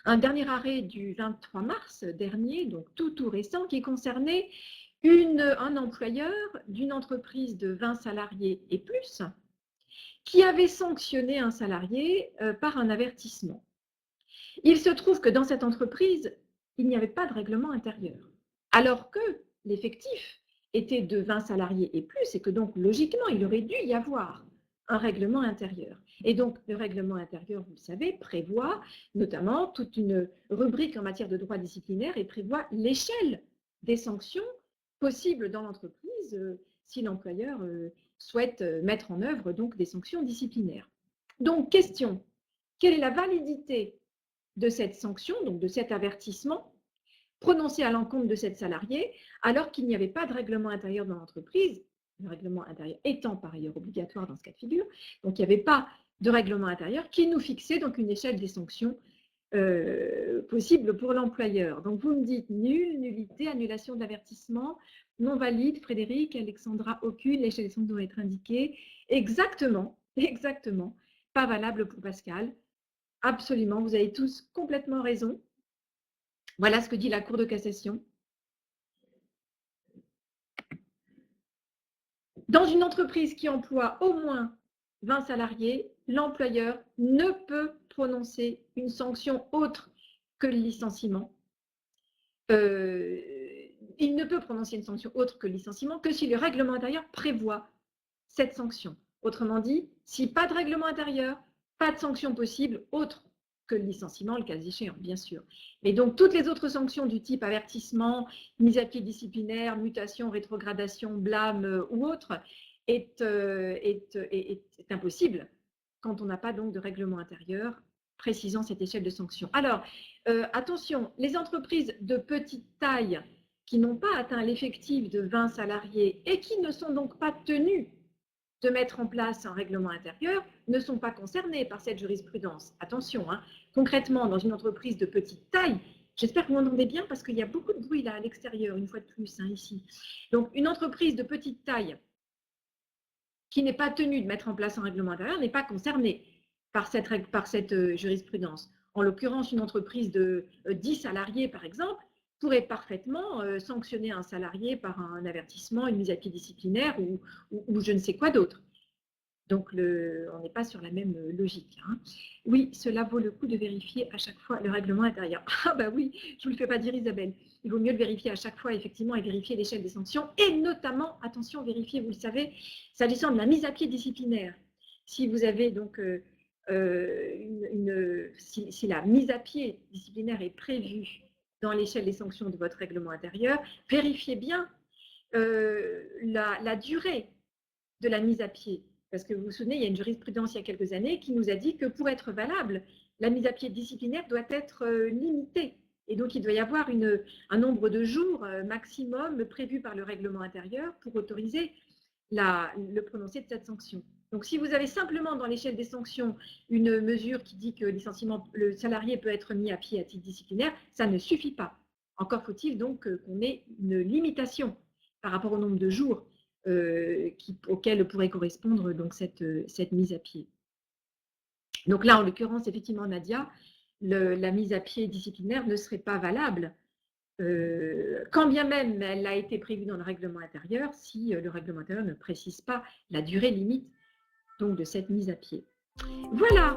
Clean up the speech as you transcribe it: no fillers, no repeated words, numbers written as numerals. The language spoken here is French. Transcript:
un dernier arrêt du 23 mars dernier, donc tout récent, qui concernait un employeur d'une entreprise de 20 salariés et plus, qui avait sanctionné un salarié par un avertissement. Il se trouve que dans cette entreprise, il n'y avait pas de règlement intérieur, alors que l'effectif était de 20 salariés et plus, et que donc logiquement, il aurait dû y avoir un règlement intérieur. Et donc, le règlement intérieur, vous le savez, prévoit notamment toute une rubrique en matière de droit disciplinaire et prévoit l'échelle des sanctions possibles dans l'entreprise si l'employeur souhaite mettre en œuvre donc des sanctions disciplinaires. Donc, question, quelle est la validité de cette sanction, donc de cet avertissement prononcé à l'encontre de cette salariée, alors qu'il n'y avait pas de règlement intérieur dans l'entreprise, le règlement intérieur étant par ailleurs obligatoire dans ce cas de figure, donc il n'y avait pas de règlement intérieur qui nous fixait donc une échelle des sanctions possibles pour l'employeur. Donc vous me dites nul, nullité, annulation d'avertissement, non valide, Frédéric, Alexandra, aucune, l'échelle des sanctions doit être indiquée. Exactement, pas valable pour Pascal. Absolument, vous avez tous complètement raison. Voilà ce que dit la Cour de cassation. Dans une entreprise qui emploie au moins 20 salariés, l'employeur ne peut prononcer une sanction autre que le licenciement. Il ne peut prononcer une sanction autre que le licenciement que si le règlement intérieur prévoit cette sanction. Autrement dit, si pas de règlement intérieur, pas de sanction possible autre que le licenciement, le cas échéant, bien sûr. Mais donc, toutes les autres sanctions du type avertissement, mise à pied disciplinaire, mutation, rétrogradation, blâme ou autre, est impossible quand on n'a pas donc de règlement intérieur précisant cette échelle de sanctions. Alors, attention, les entreprises de petite taille qui n'ont pas atteint l'effectif de 20 salariés et qui ne sont donc pas tenues de mettre en place un règlement intérieur ne sont pas concernés par cette jurisprudence. Attention, hein, concrètement, dans une entreprise de petite taille, j'espère que vous m'entendez bien parce qu'il y a beaucoup de bruit là à l'extérieur, une fois de plus, hein, ici. Donc, une entreprise de petite taille qui n'est pas tenue de mettre en place un règlement intérieur n'est pas concernée par cette jurisprudence. En l'occurrence, une entreprise de 10 salariés, par exemple, pourrait parfaitement sanctionner un salarié par un avertissement, une mise à pied disciplinaire ou je ne sais quoi d'autre. Donc, on n'est pas sur la même logique. Hein. Oui, cela vaut le coup de vérifier à chaque fois le règlement intérieur. Ah bah oui, je ne vous le fais pas dire Isabelle. Il vaut mieux le vérifier à chaque fois, effectivement, et vérifier l'échelle des sanctions. Et notamment, attention, vérifier, vous le savez, s'agissant de la mise à pied disciplinaire. Si vous avez donc si la mise à pied disciplinaire est prévue dans l'échelle des sanctions de votre règlement intérieur, vérifiez bien la durée de la mise à pied. Parce que vous vous souvenez, il y a une jurisprudence il y a quelques années qui nous a dit que pour être valable, la mise à pied disciplinaire doit être limitée. Et donc, il doit y avoir un nombre de jours maximum prévu par le règlement intérieur pour autoriser le prononcé de cette sanction. Donc, si vous avez simplement dans l'échelle des sanctions une mesure qui dit que le salarié peut être mis à pied à titre disciplinaire, ça ne suffit pas. Encore faut-il donc qu'on ait une limitation par rapport au nombre de jours auquel pourrait correspondre donc cette mise à pied. Donc là, en l'occurrence, effectivement, Nadia, la mise à pied disciplinaire ne serait pas valable, quand bien même elle a été prévue dans le règlement intérieur, si le règlement intérieur ne précise pas la durée limite donc, de cette mise à pied. Voilà.